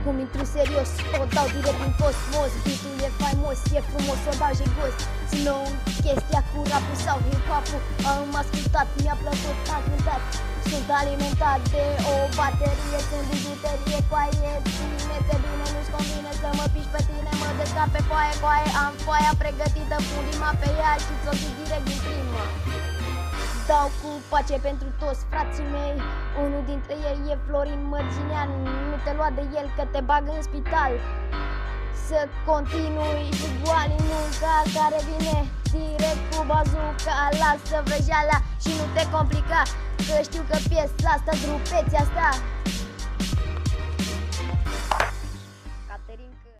Acum intru serios, o dau direct din cosmos. Beatul e faimos, e frumos, o dau jegos. Țin-o chestia cu rapul sau hip-hop-ul. Am ascultat, mi-a plăcut, am cântat. Sunt alimentat de o baterie, sunt bijuterie, coaie. Ține-te bine, nu-ți convine să mă piși pe tine. Mă descap pe foaie, coaie, am foaia pregătită, pun rima pe ea și ți-o zic direct din prima. Dau cu pace pentru toți frații mei. Unul dintre ei e Florin Mărginean. Nu te lua de el că te bag în spital. Să continui și Goalii Munca, care vine direct cu bazuca. Lasă vrăjeala și nu te complica, că știu că piesa asta, drupeția asta